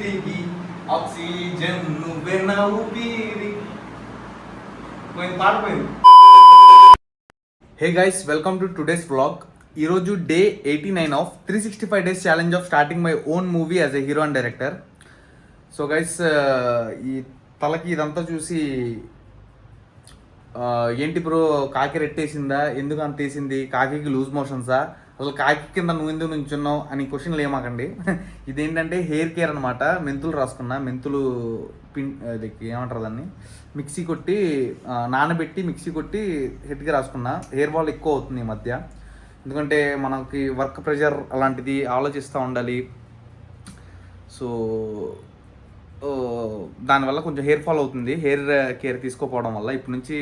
ఊపిరికి oxygen నువ్వే నా ఊపిరి. పోయింది, పాట పోయింది. Hey guys, welcome to today's vlog. ఈరోజు day 89 of 365 days challenge of starting my own movie as a hero and director. So guys, ఈ తలకి ఇదంతా చూసి ఏంటి బ్రో కాకి రెట్టేసిందా, ఎందుకు అంత వేసింది, కాకి లూజ్ మోషన్సా, అసలు కాకి కింద నువ్వు ఎందుకు నుంచున్నావు అని క్వశ్చన్లు ఏమాకండి. ఇదేంటంటే హెయిర్ కేర్ అనమాట. మెంతులు రాసుకున్నా, మెంతులు అది ఏమంటారు దాన్ని, మిక్సీ కొట్టి నానబెట్టి మిక్సీ కొట్టి హెడ్కి రాసుకున్నా. హెయిర్ ఫాల్ ఎక్కువ అవుతుంది ఈ మధ్య, ఎందుకంటే మనకి వర్క్ ప్రెషర్ అలాంటిది ఆలోచిస్తూ ఉండాలి. సో దానివల్ల కొంచెం హెయిర్ ఫాల్ అవుతుంది. హెయిర్ కేర్ తీసుకోపోవడం వల్ల ఇప్పటి నుంచి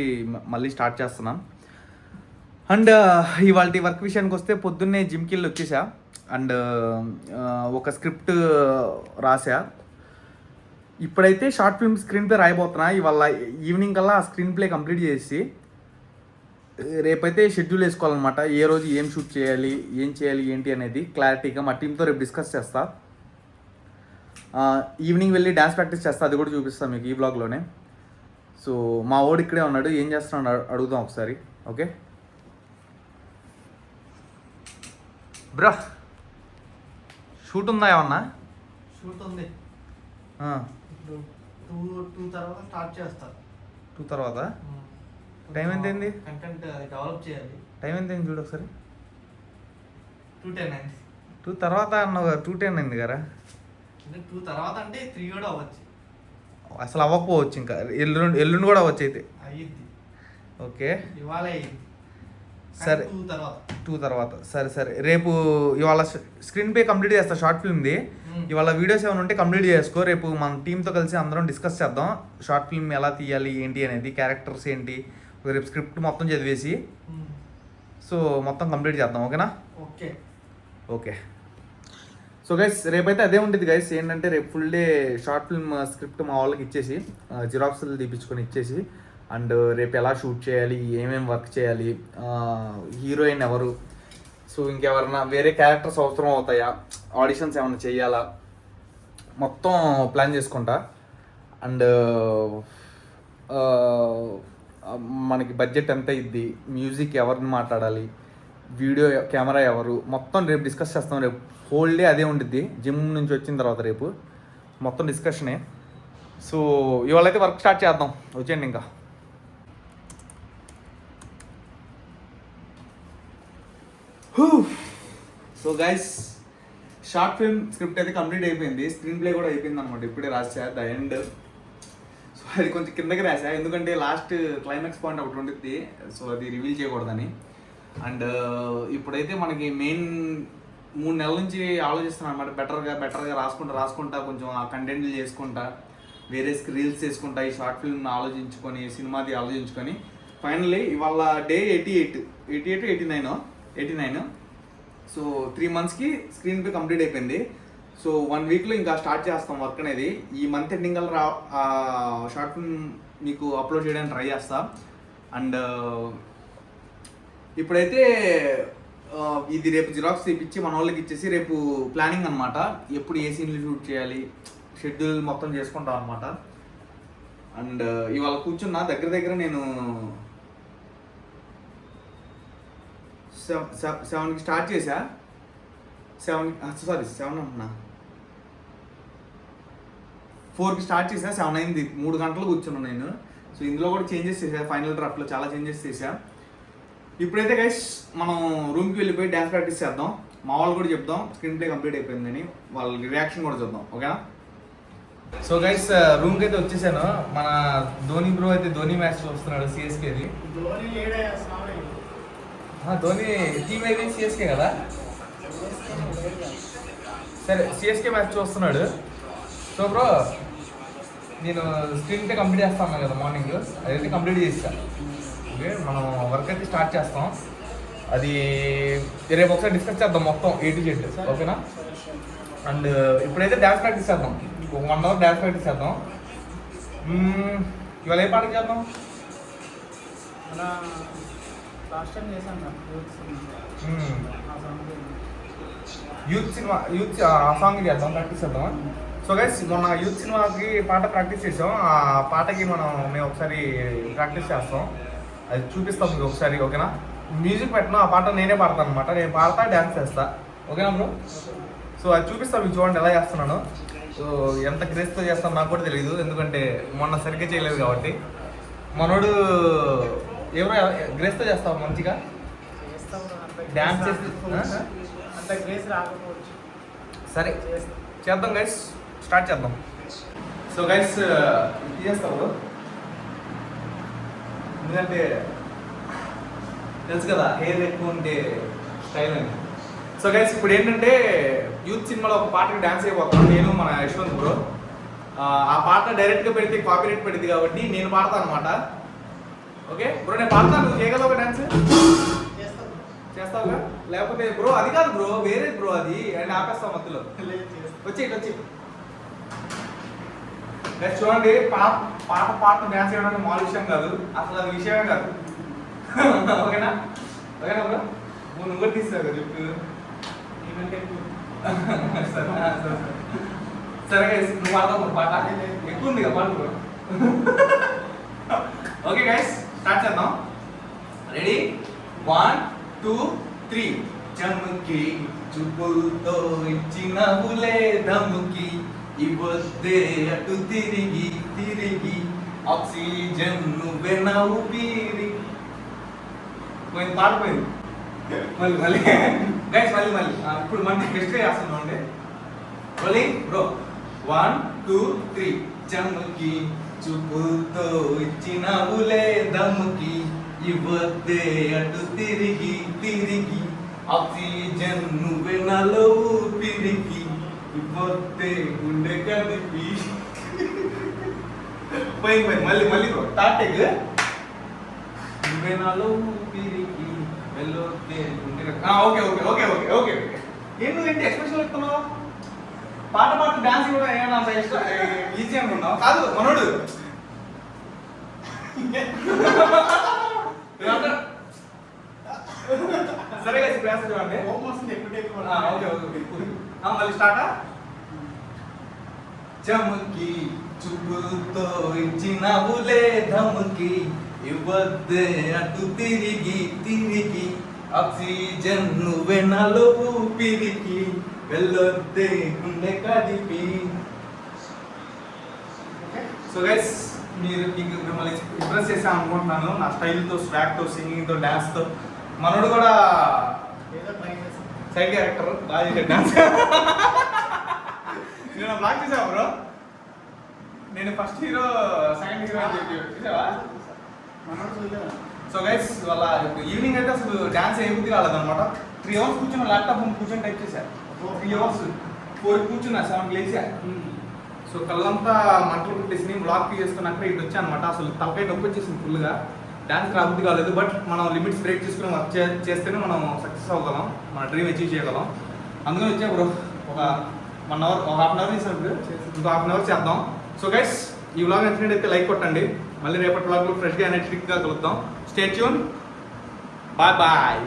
మళ్ళీ స్టార్ట్ చేస్తున్నాం. అండ్ ఇవాళ వర్క్ విషయానికి వస్తే పొద్దున్నే జిమ్కి వెళ్ళి వచ్చేసా. అండ్ ఒక స్క్రిప్ట్ రాసా. ఇప్పుడైతే షార్ట్ ఫిల్మ్ స్క్రీన్ ప్లే రాయబోతున్నా. ఇవాళ ఈవినింగ్ కల్లా ఆ స్క్రీన్ ప్లే కంప్లీట్ చేసి రేపైతే షెడ్యూల్ వేసుకోవాలన్నమాట. ఏ రోజు ఏం షూట్ చేయాలి, ఏం చేయాలి ఏంటి అనేది క్లారిటీగా మా టీంతో రేపు డిస్కస్ చేస్తా. ఈవినింగ్ వెళ్ళి డ్యాన్స్ ప్రాక్టీస్ చేస్తా, అది కూడా చూపిస్తాను మీకు ఈ బ్లాగ్లోనే. సో మా ఓడి ఇక్కడే ఉన్నాడు, ఏం చేస్తున్నాడు అడుగుదాం ఒకసారి. ఓకే బ్రో, షూట్ ఉందా ఏమన్నా? షూట్ ఉంది. టూ తర్వాత స్టార్ట్ చేస్తా. 2 తర్వాత టైం ఎంత అయింది? కంటెంట్ డెవలప్ చేయాలి. టైం ఎంత అయింది చూడు ఒకసారి. 2:10 అయింది. 2 తర్వాత అన్నావు, 2:10 అయింది కదా. అంటే 2 తర్వాత అంటే 3 కూడా అవ్వచ్చు. అసలు అవ్వకపోవచ్చు, ఇంకా ఎల్లుండి కూడా అవ్వచ్చు అయితే. అయ్యిద్ది. ఓకే, ఇవాళ అయ్యింది. సరే 2 తర్వాత సరే. రేపు ఇవాళ స్క్రీన్ ప్లే కంప్లీట్ చేస్తా షార్ట్ ఫిల్మ్ది. ఇవాళ వీడియోస్ ఏమైనా ఉంటే కంప్లీట్ చేసుకో. రేపు మన టీంతో కలిసి అందరం డిస్కస్ చేద్దాం షార్ట్ ఫిల్మ్ ఎలా తీయాలి ఏంటి అనేది, క్యారెక్టర్స్ ఏంటి. రేపు స్క్రిప్ట్ మొత్తం చదివేసి సో మొత్తం కంప్లీట్ చేద్దాం. ఓకేనా? ఓకే. సో గైస్, రేపైతే అదే ఉంటుంది గైస్. ఏంటంటే రేపు full day short film script మా వాళ్ళకి ఇచ్చేసి జిరాక్స్లు తీపించుకొని ఇచ్చేసి, అండ్ రేపు ఎలా షూట్ చేయాలి, ఏమేమి వర్క్ చేయాలి, హీరోయిన్ ఎవరు, సో ఇంకెవరన్నా వేరే క్యారెక్టర్స్ అవసరం అవుతాయా, ఆడిషన్స్ ఏమైనా చేయాలా, మొత్తం ప్లాన్ చేసుకుంటా. అండ్ మనకి బడ్జెట్ ఎంత ఇద్ది, మ్యూజిక్ ఎవరిని మాట్లాడాలి, వీడియో కెమెరా ఎవరు, మొత్తం రేపు డిస్కస్ చేస్తాం. రేపు హోల్ డే అదే ఉండిద్ది. జిమ్ నుంచి వచ్చిన తర్వాత రేపు మొత్తం డిస్కషనే. సో ఇవాళ అయితే వర్క్ స్టార్ట్ చేద్దాం, వచ్చేయండి ఇంకా. So guys, short film script అయితే కంప్లీట్ అయిపోయింది, స్క్రీన్ ప్లే కూడా అయిపోయింది అనమాట. ఇప్పుడే రాసా ద ఎండ్. సో అది కొంచెం కిందకి రాసా, ఎందుకంటే లాస్ట్ క్లైమాక్స్ పాయింట్ ఒకటి ఉంటుంది, సో అది రివీల్ చేయకూడదని. అండ్ ఇప్పుడైతే మనకి మెయిన్ 3 నెలల నుంచి ఆలోచిస్తున్నాను అనమాట. బెటర్గా రాసుకుంటా కొంచెం ఆ కంటెంట్లు చేసుకుంటా, వేరే రీల్స్ చేసుకుంటా, ఈ షార్ట్ ఫిల్మ్ ఆలోచించుకొని, సినిమాది ఆలోచించుకొని ఫైనల్లీ ఇవాళ డే 89. సో 3 monthsకి స్క్రీన్ ప్లే కంప్లీట్ అయిపోయింది. సో 1 weekలో ఇంకా స్టార్ట్ చేస్తాం వర్క్ అనేది. ఈ మంత్ ఎండింగ్ కల్లా షార్ట్ ఫిల్మ్ మీకు అప్లోడ్ చేయడానికి ట్రై చేస్తా. అండ్ ఇప్పుడైతే ఇది రేపు జిరాక్స్ తీపిచ్చి మన వాళ్ళకి ఇచ్చేసి రేపు ప్లానింగ్ అనమాట. ఎప్పుడు ఏ సీన్లు షూట్ చేయాలి, షెడ్యూల్ మొత్తం చేసుకుంటాం అనమాట. అండ్ ఇవాళ కూర్చున్నా దగ్గర నేను 7కి స్టార్ట్ చేసా. 7 అంటున్నా, 4కి స్టార్ట్ చేసా. 7 అయింది, 3 గంటలు కూర్చున్నాను నేను. సో ఇందులో కూడా చేంజెస్ చేసా, ఫైనల్ డ్రాఫ్ట్లో చాలా చేంజెస్ చేసా. ఇప్పుడైతే గైస్ మనం రూమ్కి వెళ్ళిపోయి డ్యాన్స్ ప్రాక్టీస్ చేద్దాం. మా వాళ్ళు కూడా చెప్దాం స్క్రీన్ ప్లే కంప్లీట్ అయిపోయిందని, వాళ్ళ రియాక్షన్ కూడా చూద్దాం. ఓకేనా? సో గైస్, రూమ్కి అయితే వచ్చేసాను. మన ధోని బ్రో అయితే ధోని మ్యాచ్ చూస్తున్నాడు, సిఎస్కేది. ధోని టీమ్ అయితే సిఎస్కే కదా. సరే, సిఎస్కే మ్యాచ్ చూస్తున్నాడు. సో బ్రో, నేను స్క్రీన్ ప్లే కంప్లీట్ చేస్తాను కదా మార్నింగ్, అదైతే కంప్లీట్ చేస్తా. ఓకే, మనం వర్క్ అయితే స్టార్ట్ చేస్తాం. అది రేపు ఒకసారి డిస్కస్ చేద్దాం మొత్తం A to Z. ఓకేనా? అండ్ ఇప్పుడైతే డ్యాన్స్ ప్రాక్టీస్ చేద్దాం, 1 hour డ్యాన్స్ ప్రాక్టీస్ చేద్దాం. ఇవాళ ఏ పాట చేద్దాం? యూత్ సినిమా, యూత్ ఆ సాంగ్ చేద్దాం, ప్రాక్టీస్ చేద్దాం. సో గైస్ మొన్న యూత్ సినిమాకి పాట ప్రాక్టీస్ చేసాం. ఆ పాటకి మేము ఒకసారి ప్రాక్టీస్ చేస్తాం, అది చూపిస్తాం మీకు ఒకసారి. ఓకేనా? మ్యూజిక్ పెట్టినా ఆ పాట నేనే పాడతాను అనమాట. నేను పాడతా, డ్యాన్స్ చేస్తా. ఓకేనా బ్రో? సో అది చూపిస్తాం మీకు, చూడండి ఎలా చేస్తున్నాను. సో ఎంత గ్రేస్తో చేస్తాను నాకు కూడా తెలియదు, ఎందుకంటే మొన్న సరిగ్గా చేయలేదు కాబట్టి. మనోడు ఎవరో గ్రేస్తో చేస్తావు మంచిగా డ్యాన్స్ చేసి. అంత గ్రేస్ రాకపోవచ్చు. సరే చేద్దాం గైస్, స్టార్ట్ చేద్దాం. సో గైస్ చేస్తావు ఎందుకంటే తెలుసు కదా హెయిర్ ఎక్కువ ఉంటే స్టైల్ అని. సో గైస్ ఇప్పుడు ఏంటంటే యూత్ సినిమాలో ఒక పాటకి డ్యాన్స్ అయిపోతాను నేను, మన యశ్వంత్ బ్రో. ఆ పాట డైరెక్ట్గా పెడితే కాపీరైట్ పడింది కాబట్టి నేను పాడతాను అనమాట. ఓకే బ్రో, నేను పాడతాను, నువ్వు చేయగలవు ఒక డ్యాన్స్ చేస్తావుగా? లేకపోతే బ్రో అది కాదు బ్రో, వేరే బ్రో అది, అండ్ ఆపేస్తావు మధ్యలో. వచ్చి చూడండి, పాట డ్యాన్స్ చేయడానికి మామూలు విషయం కాదు, అసలు అది విషయమే కాదు. ఓకేనా? ఓకేనా బ్రో? నువ్వు కూడా తీస్తావు కదా చెప్పు. సరే గైస్, నువ్వు పాడతావు పాట, ఎక్కువ ఉంది కదా పాట బ్రో. ఓకే గైస్, స్టార్ట్ చేద్దాం. రెడీ? 1 2 3. చముకి చూపుతో ఇచ్చినవులే దముకి, ఇవ్వద్దే అటు తిరిగి తిరిగి, ఆక్సిజన్ నువ్వే నవ్వు పీరి. పోయింది, పాట పోయింది. మళ్ళీ గైస్ మళ్ళీ ఇప్పుడు మంచి బెస్ట్గా చేస్తున్నాం అండి. మళ్ళీ బ్రో 1 2 3. చముకి చూపుతో ఇచ్చినవులే దముకి, ఇవ్వద్దే అటు తిరిగి తిరిగి, ఆక్సిజన్ నువ్వే నాలో ఊపిరికి, ఇవ్వద్దే గుండె కదిపి. పోయింది మళ్ళీ బ్రో టాటెగ్. నువ్వే నాలో ఊపిరికి వెళ్ళొద్దే గుండె ఓకే. ఏంటి ఎక్స్ప్రెషన్ ఇస్తున్నావు? పాట డాన్స్ కూడా ఏమన్నా అంత ఇష్టం ఈజీ అనుకున్నావు? కాదు మనోడు. సరే క్లాస్ చూడండి. మళ్ళీ స్టార్టా? చముకి చూపుతో ఇచ్చినవులే ధముకి, ఇవ్వద్దే అటు తిరిగి తిరిగి, ఆక్సిజన్ నువ్వే నాలో ఊపిరికి, వెళ్ళొద్దే గుండె కదిపి. సో గైస్, మీకు మిమ్మల్ని ఇంప్రెస్ చేసాను అనుకుంటున్నాను నా స్టైల్తో, స్వాగ్తో, సింగింగ్తో, డ్యాన్స్తో. మనోడు కూడా సైడ్ క్యారెక్టర్ బాగా చేసే డ్యాన్స్. నేను బ్లాక్ చేసావా బ్రో? నేను ఫస్ట్ హీరో, సెకండ్ హీరో అని చెప్పి చూసావా? సో గైస్, వాళ్ళ ఈవినింగ్ అయితే అసలు డ్యాన్స్ ఏ బుద్ధి కాలేదన్నమాట. 3 hours కూర్చున్న, ల్యాప్టాప్ కూర్చొని టైప్ చేశా. 3 hours 4 కూర్చున్నా, 7 లేచా. సో కళ్ళంతా మంటలు కుట్టేసి బ్లాక్ చేసుకున్నాక ఇటు వచ్చా అనమాట. అసలు తలపై నొప్పి వచ్చేసింది ఫుల్గా. డ్యాన్స్ రాబుద్ది కాలేదు, బట్ మనం లిమిట్స్ బ్రేక్ చేసుకుని వర్క్ చేస్తేనే మనం సక్సెస్ అవ్వగలం, మన డ్రీమ్ అచీవ్ చేయగలం. అందుకని వచ్చా బ్రో. ఒక 1 hour, ఒక 1/2 hour చేసాను, ఇంకో 1/2 hour చేద్దాం. సో గైస్, ఈ వ్లాగ్ నచ్చినట్టయితే లైక్ కొట్టండి. మళ్ళీ రేపటి వ్లాగ్లో ఫ్రెష్గా ఎనర్జెటిక్గా కలుద్దాం. Stay tune. బాయ్.